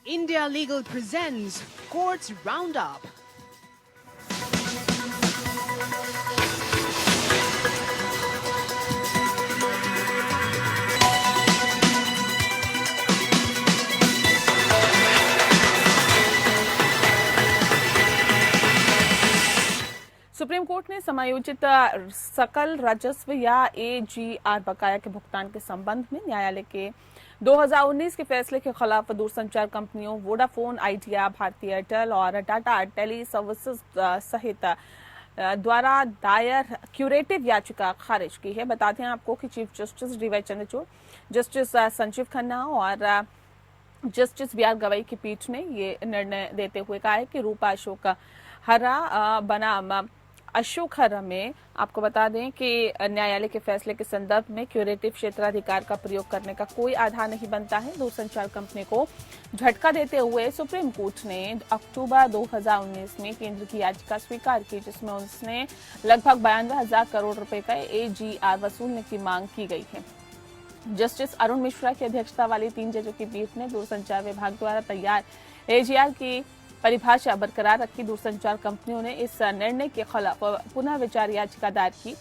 India Legal presents Courts Roundup. Supreme court ने समायोजित सकल राजस्व या AGR बकाया के भुगतान के संबंध में न्यायालय के 2019 के फैसले के खिलाफ दूरसंचार कंपनियों वोडाफोन आइडिया, भारती एयरटेल और टाटा टेली सर्विसेज सहित द्वारा दायर क्यूरेटिव याचिका खारिज की है। बताते हैं आपको कि chief justice DY Chandrachud, justice Sanjeev Khanna और जस्टिस BR गवई की पीठ ने ये निर्णय देते हुए कहा है कि रूपा अशोक हरा बनाम अशोक हरा में आपको बता दें कि न्यायालय के फैसले के संदर्भ में क्यूरेटिव क्षेत्राधिकार का प्रयोग करने का कोई आधार नहीं बनता है। दूरसंचार कंपनी को झटका देते हुए सुप्रीम कोर्ट ने अक्टूबर 2019 में केंद्र की याचिका स्वीकार की, जिसमें उसने लगभग 92,000 करोड़ रुपए का AGR वसूलने की मांग की गई है। जस्टिस अरुण मिश्रा की अध्यक्षता वाली 3 जजों की पीठ ने दूरसंचार विभाग द्वारा तैयार AGR की परिभाषा बरकरार रखी। दूरसंचार कंपनियों ने इस निर्णय के खिलाफ पुनः विचार याचिका दायर की,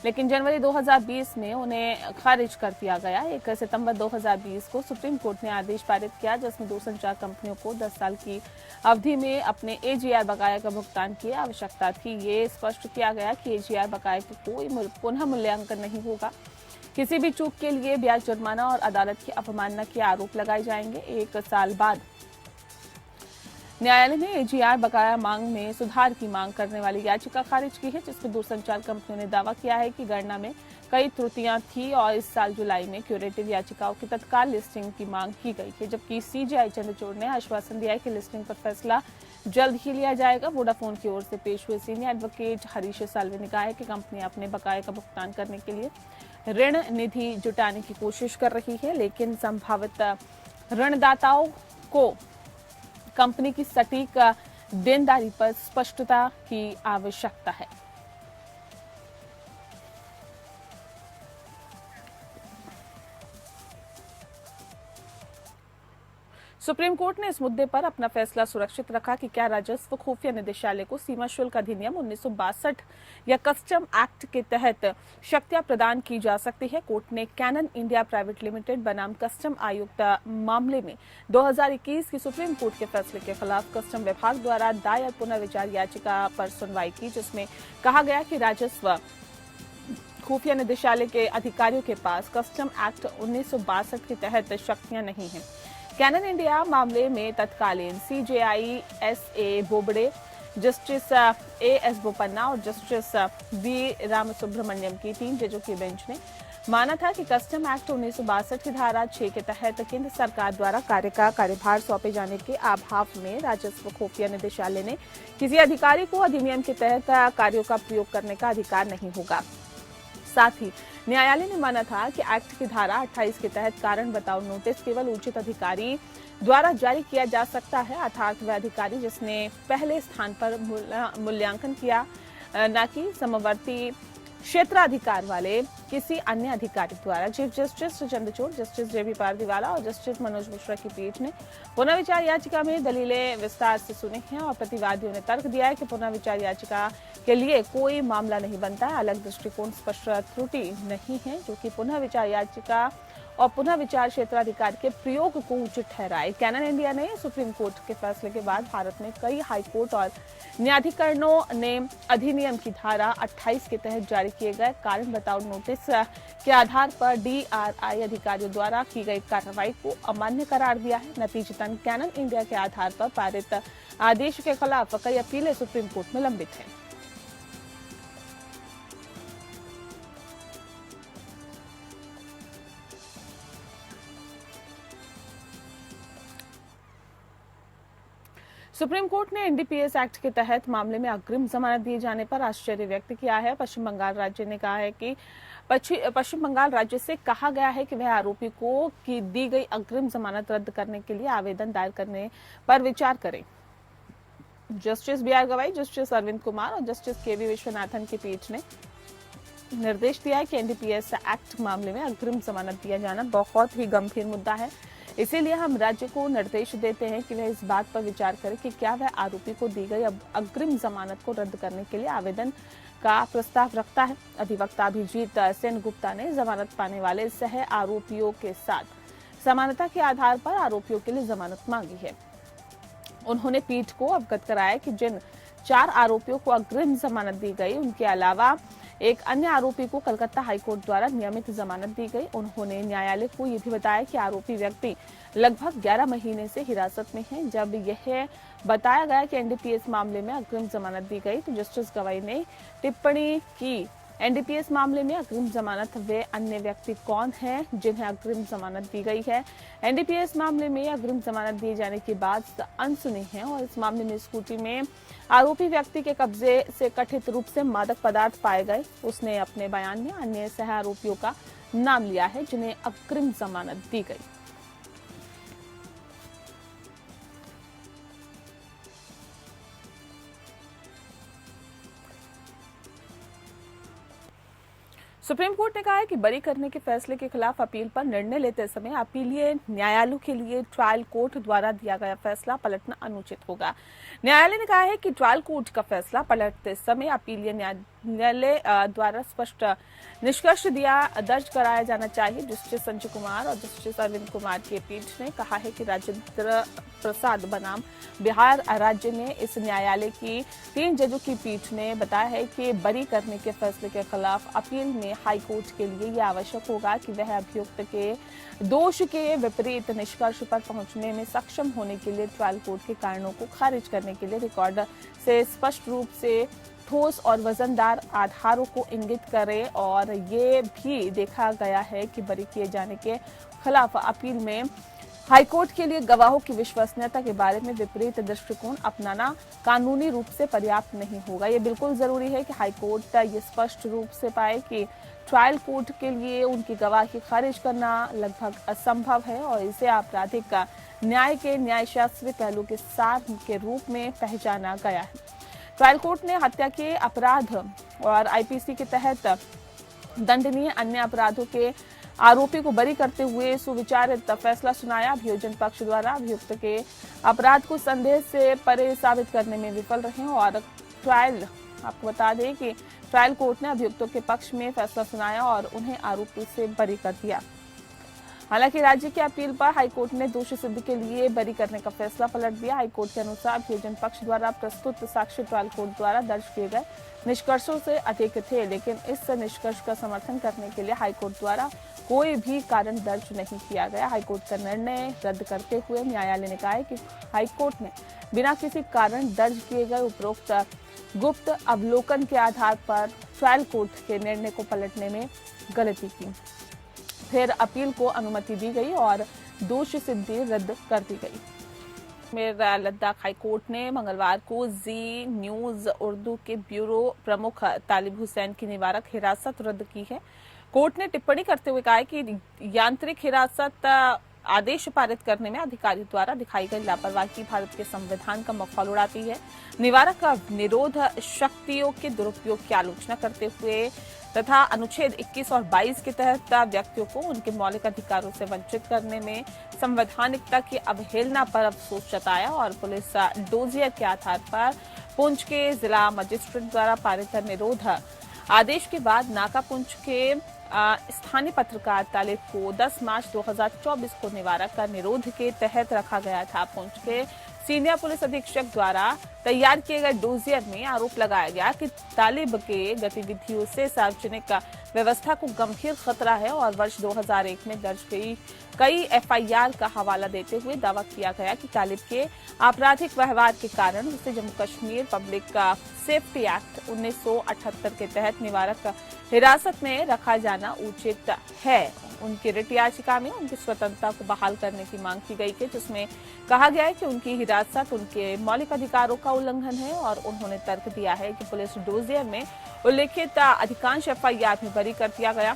लेकिन जनवरी 2020 में उन्हें खारिज कर दिया गया। 1 सितंबर 2020 को सुप्रीम कोर्ट ने आदेश पारित किया, जिसमें दूरसंचार कंपनियों को 10 साल की अवधि में अपने AGR बकाया का भुगतान की आवश्यकता थी। ये स्पष्ट किया गया कि AGR बकाया की कोई पुनः मूल्यांकन नहीं होगा। किसी भी चूक के लिए ब्याज जुर्माना और अदालत की अवमानना के आरोप लगाए जाएंगे। 1 साल बाद न्यायालय ने AGR बकाया मांग में सुधार की मांग करने वाली याचिका खारिज की है, जिसमें दूरसंचार कंपनियों ने दावा किया है कि गणना में कई त्रुटियां थी और इस साल जुलाई में क्यूरेटिव याचिकाओं की तत्काल लिस्टिंग की मांग की गई है, जबकि CJI चंद्रचूड़ ने आश्वासन दिया है कि लिस्टिंग पर फैसला जल्द ही लिया जाएगा। वोडाफोन की ओर से पेश हुए सीनियर एडवोकेट हरीश साल्वे ने कहा है कि कंपनी अपने बकाये का भुगतान करने के लिए ऋण निधि जुटाने की कोशिश कर रही है, लेकिन संभावित ऋणदाताओं को कंपनी की सटीक देनदारी पर स्पष्टता की आवश्यकता है। सुप्रीम कोर्ट ने इस मुद्दे पर अपना फैसला सुरक्षित रखा कि क्या राजस्व खुफिया निदेशालय को सीमा शुल्क अधिनियम 1962 या कस्टम एक्ट के तहत शक्तियां प्रदान की जा सकती है। कोर्ट ने कैनन इंडिया प्राइवेट लिमिटेड बनाम कस्टम आयुक्त मामले में 2021 की सुप्रीम कोर्ट के फैसले के खिलाफ कस्टम विभाग द्वारा दायर पुनर्विचार याचिका पर सुनवाई की, जिसमें कहा गया कि राजस्व खुफिया निदेशालय के अधिकारियों के पास कस्टम एक्ट 1962 के तहत शक्तियां नहीं हैं। कैनन इंडिया मामले में तत्कालीन CJI SA Bobde, justice AS Bopanna और जस्टिस V रामसुब्रमण्यम की 3 जजों की बेंच ने माना था कि कस्टम एक्ट 1962 की धारा 6 के तहत केंद्र सरकार द्वारा कार्यभार सौंपे जाने के अभाव में राजस्व खुफिया निदेशालय ने किसी अधिकारी को अधिनियम के तहत कार्यों का प्रयोग करने का अधिकार नहीं होगा। साथ ही न्यायालय ने माना था कि एक्ट की धारा 28 के तहत कारण बताओ नोटिस केवल उचित अधिकारी द्वारा जारी किया जा सकता है, अर्थात वह अधिकारी जिसने पहले स्थान पर मूल्यांकन किया, न कि समवर्ती क्षेत्राधिकार वाले किसी अन्य अधिकारी द्वारा। Chief justice Chandrachud, justice JB Pardiwala और जस्टिस मनोज मिश्रा की पीठ ने पुनर्विचार याचिका में दलीलें विस्तार से सुनी हैं और प्रतिवादियों ने तर्क दिया है कि पुनर्विचार याचिका के लिए कोई मामला नहीं बनता है। अलग दृष्टिकोण स्पष्ट त्रुटि नहीं है जो कि पुनर्विचार याचिका और पुनर्विचार क्षेत्राधिकार के प्रयोग को उचित ठहराए। कैनन इंडिया ने सुप्रीम कोर्ट के फैसले के बाद भारत में कई हाईकोर्ट और न्यायाधिकरणों ने अधिनियम की धारा 28 के तहत जारी किए गए कारण बताओ नोटिस के आधार पर DRI अधिकारियों द्वारा की गई कार्रवाई को अमान्य करार दिया है। नतीजतन कैनन इंडिया के आधार पर पारित आदेश के खिलाफ कई अपीलें सुप्रीम कोर्ट में लंबित हैं। सुप्रीम कोर्ट ने NDPS एक्ट के तहत मामले में अग्रिम जमानत दिए जाने पर आश्चर्य व्यक्त किया है। पश्चिम बंगाल राज्य ने कहा है कि पश्चिम बंगाल राज्य से कहा गया है कि वह आरोपी को की दी गई अग्रिम जमानत रद्द करने के लिए आवेदन दायर करने पर विचार करे। Justice BR Gavai, justice Arvind Kumar और जस्टिस KV विश्वनाथन की पीठ ने निर्देश दिया है कि NDPS एक्ट मामले में अग्रिम जमानत दिया जाना बहुत ही गंभीर मुद्दा है। इसीलिए हम राज्य को निर्देश देते हैं कि वह इस बात पर विचार करे कि क्या वह आरोपी को दी गई अग्रिम जमानत को रद्द करने के लिए आवेदन का प्रस्ताव रखता है। अधिवक्ता अभिजीत सेन गुप्ता ने जमानत पाने वाले सह आरोपियों के साथ समानता के आधार पर आरोपियों के लिए जमानत मांगी है। उन्होंने पीठ को अवगत कराया कि जिन 4 आरोपियों को अग्रिम जमानत दी गई, उनके अलावा एक अन्य आरोपी को कलकत्ता हाईकोर्ट द्वारा नियमित जमानत दी गई। उन्होंने न्यायालय को यह भी बताया कि आरोपी व्यक्ति लगभग 11 महीने से हिरासत में है। जब यह बताया गया कि एनडीपीएस मामले में अग्रिम जमानत दी गई तो जस्टिस गवाई ने टिप्पणी की, एनडीपीएस मामले में अग्रिम जमानत वे अन्य व्यक्ति कौन हैं जिन्हें अग्रिम जमानत दी गई है। एनडीपीएस मामले में अग्रिम जमानत दिए जाने की बात अनसुनी है और इस मामले में स्कूटी में आरोपी व्यक्ति के कब्जे से कथित रूप से मादक पदार्थ पाए गए। उसने अपने बयान में अन्य सह आरोपियों का नाम लिया है जिन्हें अग्रिम जमानत दी गई। सुप्रीम कोर्ट ने कहा है कि बरी करने के फैसले के खिलाफ अपील पर निर्णय लेते समय अपीलीय न्यायालयों के लिए ट्रायल कोर्ट द्वारा दिया गया फैसला पलटना अनुचित होगा। न्यायालय ने कहा है कि ट्रायल कोर्ट का फैसला पलटते समय अपीलीय न्यायालय द्वारा स्पष्ट निष्कर्ष दर्ज कराया जाना चाहिए। जस्टिस संजय कुमार और जस्टिस अरविंद कुमार की पीठ ने कहा है कि राजेंद्र प्रसाद बनाम बिहार राज्य में इस न्यायालय की 3 जजों की पीठ ने बताया है कि बरी करने के फैसले के खिलाफ अपील में हाई कोर्ट के लिए यह आवश्यक होगा कि वह अभियुक्त के दोष के विपरीत निष्कर्ष पर पहुंचने में सक्षम होने के लिए ट्रायल कोर्ट के कारणों को खारिज करने के लिए रिकॉर्ड से स्पष्ट रूप से ठोस और वजनदार आधारों को इंगित करे। और ये भी देखा गया है कि बरी किए जाने के खिलाफ अपील में हाईकोर्ट के लिए गवाहों की विश्वसनीयता के बारे में विपरीत दृष्टिकोण अपनाना कानूनी रूप से पर्याप्त नहीं होगा। ये बिल्कुल जरूरी है कि हाईकोर्ट ये स्पष्ट रूप से पाए कि ट्रायल कोर्ट के लिए उनकी गवाही खारिज करना लगभग असंभव है और इसे आपराधिक न्याय के न्यायशास्त्रीय पहलू के सार के रूप में पहचाना गया है। ट्रायल कोर्ट ने हत्या के अपराध और आईपीसी के तहत दंडनीय अन्य अपराधों के आरोपी को बरी करते हुए सुविचारित फैसला सुनाया। अभियोजन पक्ष द्वारा अभियुक्त के अपराध को संदेह से परे साबित करने में विफल रहे और आपको बता दें कि ट्रायल कोर्ट ने अभियुक्तों के पक्ष में फैसला सुनाया और उन्हें आरोपी से बरी कर दिया। हालांकि राज्य की अपील पर हाईकोर्ट ने दोषी सिद्ध के लिए बरी करने का फैसला पलट दिया। हाईकोर्ट के अनुसार अभियोजन पक्ष द्वारा प्रस्तुत साक्ष्य ट्रायल कोर्ट द्वारा दर्ज किए गए निष्कर्षों से अधिक थे, लेकिन इस निष्कर्ष का समर्थन करने के लिए हाईकोर्ट द्वारा कोई भी कारण दर्ज नहीं किया गया। हाईकोर्ट का निर्णय रद्द करते हुए न्यायालय ने कहा है कि हाईकोर्ट ने बिना किसी कारण दर्ज किए गए उपरोक्त गुप्त अवलोकन के आधार पर ट्रायल कोर्ट के निर्णय को पलटने में गलती की। फिर अपील को अनुमति दी गई और दोष सिद्धि रद्द कर दी गई। मेरा लद्दाख हाईकोर्ट ने मंगलवार को जी न्यूज उर्दू के ब्यूरो प्रमुख तालिब हुसैन की निवारक हिरासत रद्द की है। कोर्ट ने टिप्पणी करते हुए कहा है कि यांत्रिक हिरासत आदेश पारित करने में अधिकारी द्वारा दिखाई गई लापरवाही भारत के संविधान का मखौल उड़ाती है। निवारक निरोध शक्तियों के दुरुपयोग की आलोचना करते हुए तथा अनुच्छेद 21 और 22 के तहत व्यक्तियों को उनके मौलिक अधिकारों से वंचित करने में संवैधानिकता की अवहेलना पर अफसोस जताया और पुलिस डोजियर के आधार पर पुंछ के जिला मजिस्ट्रेट द्वारा पारित निरोध आदेश के बाद नाका पुंछ के स्थानीय पत्रकार तालिब को 10 मार्च 2024 को निवारक का निरोध के तहत रखा गया था। पुंछ के सीनियर पुलिस अधीक्षक द्वारा तैयार किए गए डोजियर में आरोप लगाया गया कि तालिब के गतिविधियों से सार्वजनिक व्यवस्था को गंभीर खतरा है और वर्ष 2001 में दर्ज कई एफआईआर का हवाला देते हुए दावा किया गया कि तालिब के आपराधिक व्यवहार के कारण उसे Jammu Kashmir public safety act 1978 के तहत निवारक हिरासत में रखा जाना उचित है। उनकी रिट याचिका में उनकी स्वतंत्रता को बहाल करने की मांग की गई है, जिसमें कहा गया है कि उनकी हिरासत उनके मौलिक अधिकारों का उल्लंघन है और उन्होंने तर्क दिया है कि पुलिस डोजियर में उल्लेखित अधिकांश एफआईआर में बरी कर दिया गया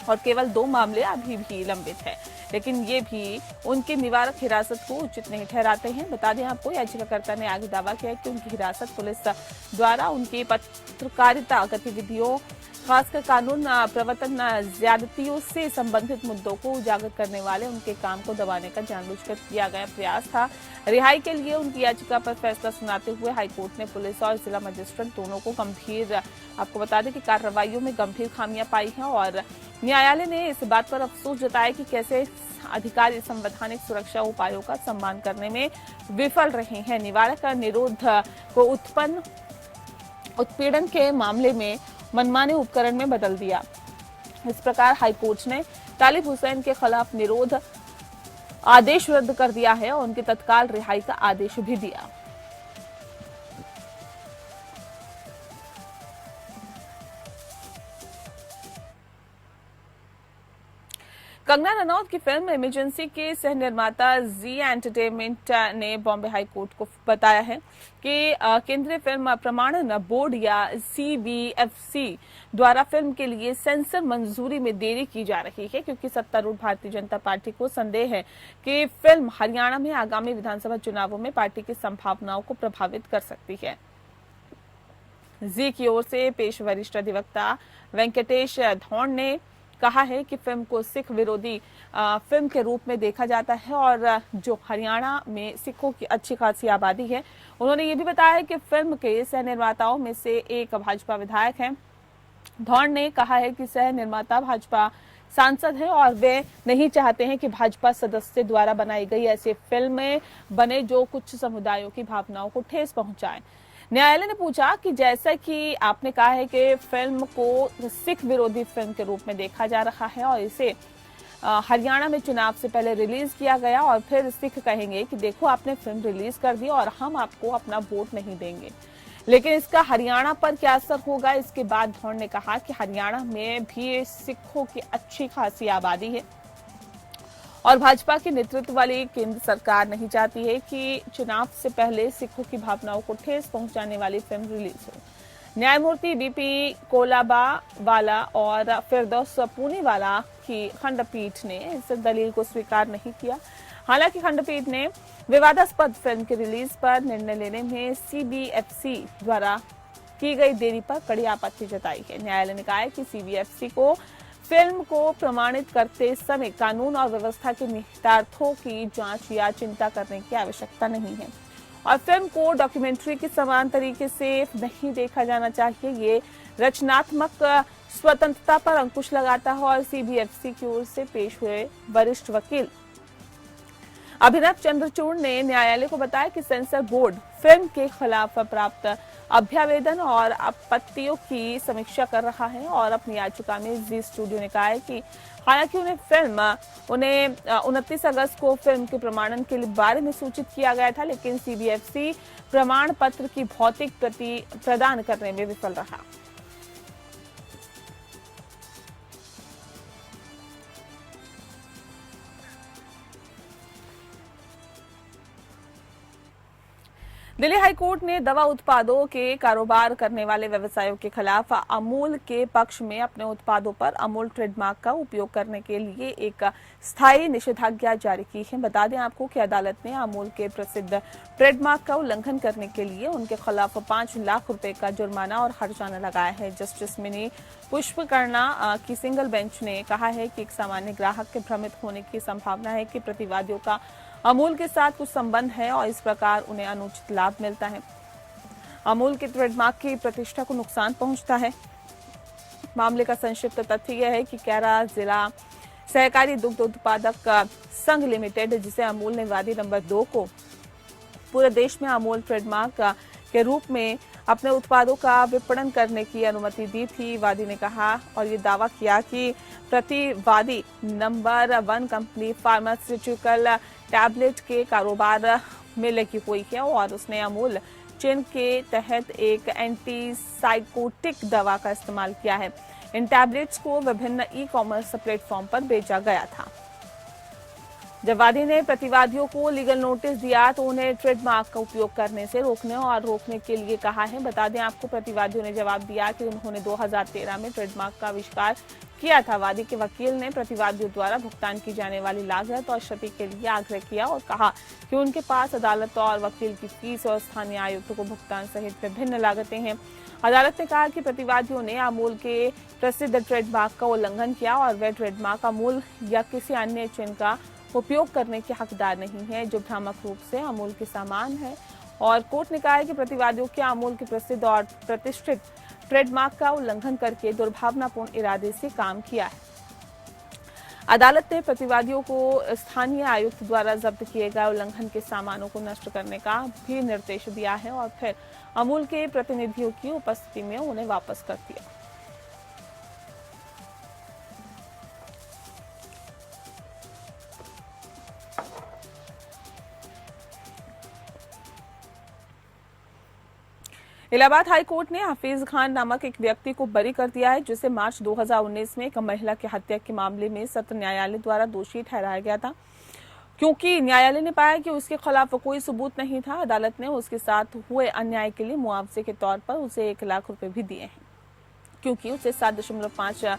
और केवल 2 मामले अभी भी लंबित है, लेकिन ये भी उनकी निवारक हिरासत को उचित नहीं ठहराते हैं। बता दें आपको, याचिकाकर्ता ने आगे दावा किया कि उनकी हिरासत पुलिस द्वारा उनकी पत्रकारिता गतिविधियों खासकर कानून प्रवर्तन ज्यादतियों से संबंधित मुद्दों को उजागर करने वाले उनके काम को दबाने का जानबूझकर किया गया प्रयास था। रिहाई के लिए उनकी याचिका पर फैसला सुनाते हुए हाईकोर्ट ने पुलिस और जिला मजिस्ट्रेट दोनों को आपको बता दें कि कार्रवाइयों में गंभीर खामियां पाई हैं और न्यायालय ने इस बात पर अफसोस जताया कि कैसे अधिकारी संवैधानिक सुरक्षा उपायों का सम्मान करने में विफल रहे हैं। निवारक निरोध को उत्पीड़न के मामले में मनमाने उपकरण में बदल दिया। इस प्रकार हाईकोर्ट ने तालिब हुसैन के खिलाफ निरोध आदेश रद्द कर दिया है और उनकी तत्काल रिहाई का आदेश भी दिया। कंगना रनौत की फिल्म इमरजेंसी के सह निर्माता जी एंटरटेनमेंट ने बॉम्बे हाई कोर्ट को बताया है कि केंद्रीय फिल्म प्रमाणन बोर्ड या CBFC द्वारा फिल्म के लिए सेंसर मंजूरी में देरी की जा रही है, क्योंकि सत्तारूढ़ भारतीय जनता पार्टी को संदेह है कि फिल्म हरियाणा में आगामी विधानसभा चुनावों में पार्टी की संभावनाओं को प्रभावित कर सकती है। जी की ओर से पेश वरिष्ठ अधिवक्ता वेंकटेश धौड़ ने कहा है कि फिल्म को सिख विरोधी फिल्म के रूप में देखा जाता है और जो हरियाणा में सिखों की अच्छी खासी आबादी है। उन्होंने ये भी बताया कि फिल्म के सह निर्माताओं में से एक भाजपा विधायक हैं। धौड़ ने कहा है कि सह निर्माता भाजपा सांसद है और वे नहीं चाहते हैं कि भाजपा सदस्य द्वारा बनाई गई ऐसी फिल्में बने जो कुछ समुदायों की भावनाओं को ठेस पहुंचाएं। न्यायालय ने पूछा कि जैसा कि आपने कहा है कि फिल्म को सिख विरोधी फिल्म के रूप में देखा जा रहा है और इसे हरियाणा में चुनाव से पहले रिलीज किया गया और फिर सिख कहेंगे कि देखो आपने फिल्म रिलीज कर दी और हम आपको अपना वोट नहीं देंगे, लेकिन इसका हरियाणा पर क्या असर होगा। इसके बाद धौड़ ने कहा कि हरियाणा में भी सिखों की अच्छी खासी आबादी है और भाजपा के नेतृत्व वाली केंद्र सरकार नहीं चाहती है कि चुनाव से पहले सिखों की भावनाओं को ठेस पहुंचाने वाली फिल्म रिलीज हो। न्यायमूर्ति BP कोलाबावाला और फिरदौस पूनीवाला की खंडपीठ ने इस दलील को स्वीकार नहीं किया। हालांकि खंडपीठ ने विवादास्पद फिल्म की रिलीज पर निर्णय लेने में CBFC द्वारा की गई देरी पर कड़ी आपत्ति जताई है। न्यायालय ने कहा है कि CBFC को फिल्म को प्रमाणित करते समय कानून और व्यवस्था के निहितार्थों की जांच या चिंता करने की आवश्यकता नहीं है और फिल्म को डॉक्यूमेंट्री के समान तरीके से नहीं देखा जाना चाहिए। ये रचनात्मक स्वतंत्रता पर अंकुश लगाता है और CBFC की ओर से पेश हुए वरिष्ठ वकील अभिनव चंद्रचूड़ ने न्यायालय को बताया कि सेंसर बोर्ड फिल्म के खिलाफ प्राप्त अभ्यावेदन और आपत्तियों की समीक्षा कर रहा है और अपनी याचिका में जी स्टूडियो ने कहा है कि हालांकि उन्हें 29 अगस्त को फिल्म के प्रमाणन के बारे में सूचित किया गया था, लेकिन CBFC प्रमाण पत्र की भौतिक प्रति प्रदान करने में विफल रहा। दिल्ली हाईकोर्ट ने दवा उत्पादों के कारोबार करने वाले व्यवसायों के खिलाफ अमूल के पक्ष में अपने उत्पादों पर अमूल ट्रेडमार्क का उपयोग करने के लिए एक स्थायी निषेधाज्ञा जारी की है। बता दें आपको कि अदालत ने अमूल के प्रसिद्ध ट्रेडमार्क का उल्लंघन करने के लिए उनके खिलाफ 5 लाख रुपए का जुर्माना और हर्जाना लगाया है। जस्टिस मिनी पुष्पकर्णा की सिंगल बेंच ने कहा है कि एक सामान्य ग्राहक के भ्रमित होने की संभावना है कि प्रतिवादियों का अमूल के साथ कुछ संबंध है और इस प्रकार उन्हें अनुचित लाभ मिलता है। अमूल के ट्रेडमार्क की प्रतिष्ठा को नुकसान पहुंचता है। मामले का संक्षिप्त तथ्य यह है कि कैरा जिला सहकारी दुग्ध उत्पादक संघ लिमिटेड, जिसे अमूल ने वादी नंबर 2 को पूरे देश में अमूल ट्रेडमार्क के रूप में अपने उत्पादों का विपणन करने की अनुमति दी थी। वादी ने कहा और ये दावा किया कि प्रतिवादी नंबर 1 कंपनी फार्मास्यूटिकल टैबलेट के कारोबार में लगी हुई है और उसने अमूल चेन के तहत एक एंटीसाइकोटिक दवा का इस्तेमाल किया है। इन टैबलेट्स को विभिन्न ई-कॉमर्स प्लेटफॉर्म पर बेचा गया था। जब वादी ने प्रतिवादियों को लीगल नोटिस दिया तो उन्हें ट्रेडमार्क का उपयोग करने से रोकने के लिए कहा है। बता दें आपको प्रतिवादियों ने जवाब दिया कि उन्होंने 2013 में ट्रेडमार्क का आविष्कार किया था। वादी के वकील ने प्रतिवादियों द्वारा भुगतान की जाने वाली लागत और क्षति के लिए आग्रह किया और कहा कि उनके पास अदालत और वकील की फीस और स्थानीय आयुक्त को भुगतान सहित विभिन्न लागतें हैं। अदालत ने कहा कि प्रतिवादियों ने अमूल के प्रसिद्ध ट्रेडमार्क का उल्लंघन किया और वे ट्रेडमार्क अमूल या किसी अन्य चिन्ह का उपयोग करने के हकदार नहीं है जो भ्रामक रूप से अमूल के समान है। और कोर्ट ने कहा है कि प्रतिवादियों के अमूल के प्रसिद्ध और प्रतिष्ठित ट्रेडमार्क का उल्लंघन करके दुर्भावनापूर्ण इरादे से काम किया है। अदालत ने प्रतिवादियों को स्थानीय आयुक्त द्वारा जब्त किए गए उल्लंघन के सामानों को नष्ट करने का भी निर्देश दिया है और फिर अमूल के प्रतिनिधियों की उपस्थिति में उन्हें वापस कर दिया। इलाहाबाद हाई कोर्ट ने हफीज खान नामक एक व्यक्ति को बरी कर दिया है जिसे मार्च 2019 में एक महिला की हत्या के मामले में सत्र न्यायालय द्वारा दोषी ठहराया गया था। क्योंकि न्यायालय ने पाया कि उसके खिलाफ कोई सबूत नहीं था, अदालत ने उसके साथ हुए अन्याय के लिए मुआवजे के तौर पर उसे 1 लाख रुपए भी दिए हैं। क्योंकि उसे 7.5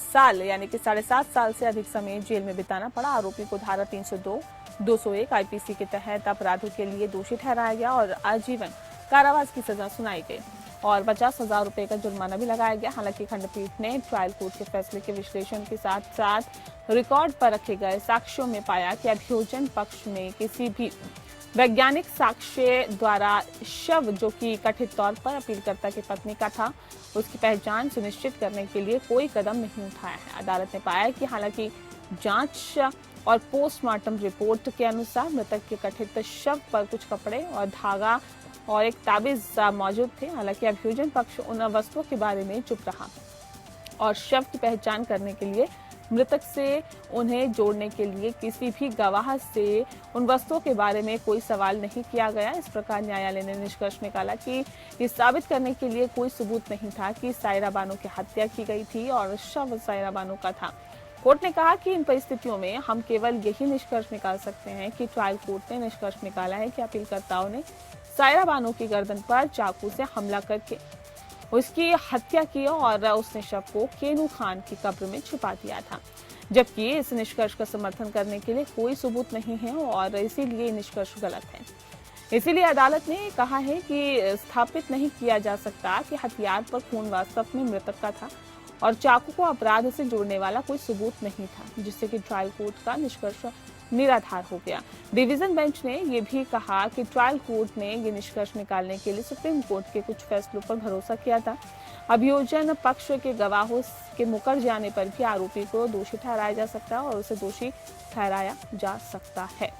साल यानी कि 7.5 साल से अधिक समय जेल में बिताना पड़ा। आरोपी को धारा 302, 201 आईपीसी के तहत अपराधों के लिए दोषी ठहराया गया और आजीवन कारावास की सजा सुनाई गई और 50,000 रुपए का जुर्माना भी लगाया गया। हालांकि खंडपीठ ने ट्रायल कोर्ट के फैसले के विश्लेषण के साथ साथ रिकॉर्ड पर रखे गए साक्ष्यों में पाया कि अभियोजन पक्ष में किसी भी वैज्ञानिक साक्ष्य द्वारा शव जो कि कथित तौर पर अपीलकर्ता की पत्नी का था उसकी पहचान सुनिश्चित करने के लिए कोई कदम नहीं उठाया है। अदालत ने पाया कि हालांकि जांच और पोस्टमार्टम रिपोर्ट के अनुसार मृतक के कथित शव पर कुछ कपड़े और धागा और एक ताबीज मौजूद थे। हालांकि अभियोजन पक्ष उन वस्तुओं के बारे में चुप रहा और शव की पहचान करने के लिए मृतक से उन्हें जोड़ने के लिए किसी भी गवाह से उन वस्तुओं के बारे में कोई सवाल नहीं किया गया। इस प्रकार न्यायालय ने निष्कर्ष निकाला कि ये साबित करने के लिए कोई सबूत नहीं था कि सायरा बानो की हत्या की गई थी और शव सायरा बानो का था। कोर्ट ने कहा कि इन परिस्थितियों में हम केवल यही निष्कर्ष निकाल सकते हैं कि ट्रायल कोर्ट ने निष्कर्ष निकाला है कि अपीलकर्ताओं ने सायरा बानो की गर्दन पर चाकू से हमला करके उसकी हत्या की और उसने शव को केनू खान की कब्र में छुपा दिया था। जबकि इस निष्कर्ष का समर्थन करने के लिए कोई सबूत नहीं है और इसीलिए निष्कर्ष गलत है। इसीलिए अदालत ने कहा है कि स्थापित नहीं किया जा सकता कि हथियार पर खून वास्तव में मृतक का था और चाकू को अपराध से जोड़ने वाला कोई सबूत नहीं था, जिससे कि ट्रायल कोर्ट का निष्कर्ष निराधार हो गया। डिवीजन बेंच ने यह भी कहा कि ट्रायल कोर्ट ने ये निष्कर्ष निकालने के लिए सुप्रीम कोर्ट के कुछ फैसलों पर भरोसा किया था। अभियोजन पक्ष के गवाहों के मुकर जाने पर भी आरोपी को दोषी ठहराया जा सकता है और उसे दोषी ठहराया जा सकता है।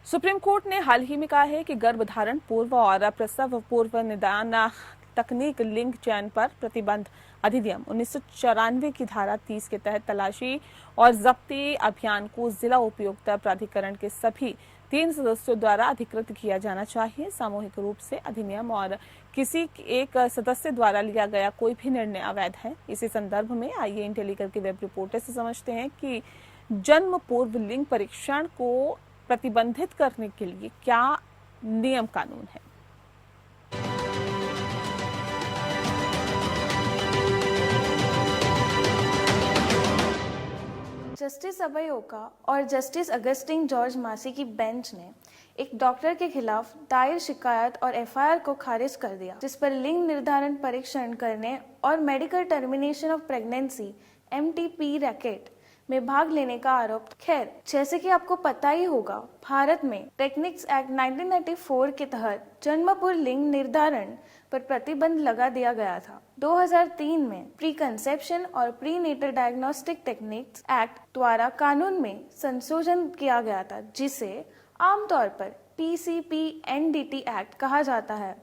सुप्रीम कोर्ट ने हाल ही में कहा है कि गर्भधारण पूर्व और प्रसव पूर्व निदान तकनीक लिंग चयन पर प्रतिबंध अधिनियम 1994 की धारा 30 के तहत तलाशी और जब्ती अभियान को जिला उपयुक्त प्राधिकरण के सभी 3 सदस्यों द्वारा अधिकृत किया जाना चाहिए। सामूहिक रूप से अधिनियम और किसी एक सदस्य द्वारा लिया गया कोई भी निर्णय अवैध है। इसी संदर्भ में आइए इंटेलीकर की वेब रिपोर्ट से समझते हैं कि जन्म पूर्व लिंग परीक्षण को प्रतिबंधित करने के लिए क्या नियम कानून है। जस्टिस अभय ओका और जस्टिस अगस्टिन जॉर्ज मासी की बेंच ने एक डॉक्टर के खिलाफ दायर शिकायत और एफआईआर को खारिज कर दिया, जिस पर लिंग निर्धारण परीक्षण करने और medical termination of pregnancy MTP racket में भाग लेने का आरोप। खैर, जैसे कि आपको पता ही होगा, भारत में टेक्निक्स एक्ट 1994 के तहत जन्म पूर्व लिंग निर्धारण पर प्रतिबंध लगा दिया गया था। 2003 में प्री कंसेप्शन और prenatal diagnostic techniques act द्वारा कानून में संशोधन किया गया था, जिसे आमतौर पर PCPNDT एक्ट कहा जाता है,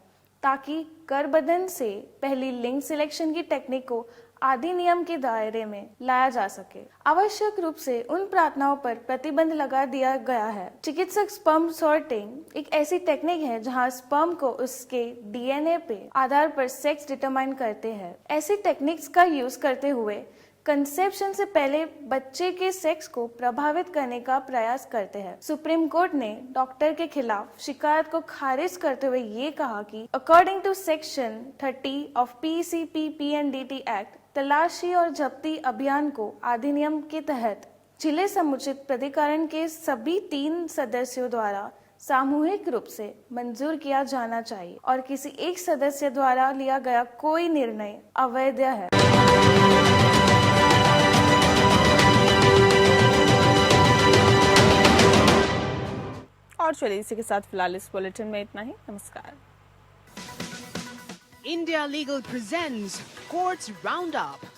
ताकि गर्भधारण से पहली लिंग सिलेक्शन की टेक्निक को अधिनियम के दायरे में लाया जा सके। आवश्यक रूप से उन प्रार्थनाओं पर प्रतिबंध लगा दिया गया है। चिकित्सक स्पर्म सॉर्टिंग एक ऐसी टेक्निक है जहां स्पर्म को उसके DNA पे आधार पर सेक्स डिटरमाइन करते हैं। ऐसी टेक्निक्स का यूज करते हुए कंसेप्शन से पहले बच्चे के सेक्स को प्रभावित करने का प्रयास करते हैं। सुप्रीम कोर्ट ने डॉक्टर के खिलाफ शिकायत को खारिज करते हुए ये कहा कि according to section 30 of PCP PNDT act, तलाशी और जब्ती अभियान को अधिनियम के तहत जिले समुचित प्राधिकरण के सभी 3 सदस्यों द्वारा सामूहिक रूप से मंजूर किया जाना चाहिए और किसी एक सदस्य द्वारा लिया गया कोई निर्णय अवैध है। और चलिए इसी के साथ फिलहाल इस बुलेटिन में इतना ही। नमस्कार। India Legal presents Courts Roundup.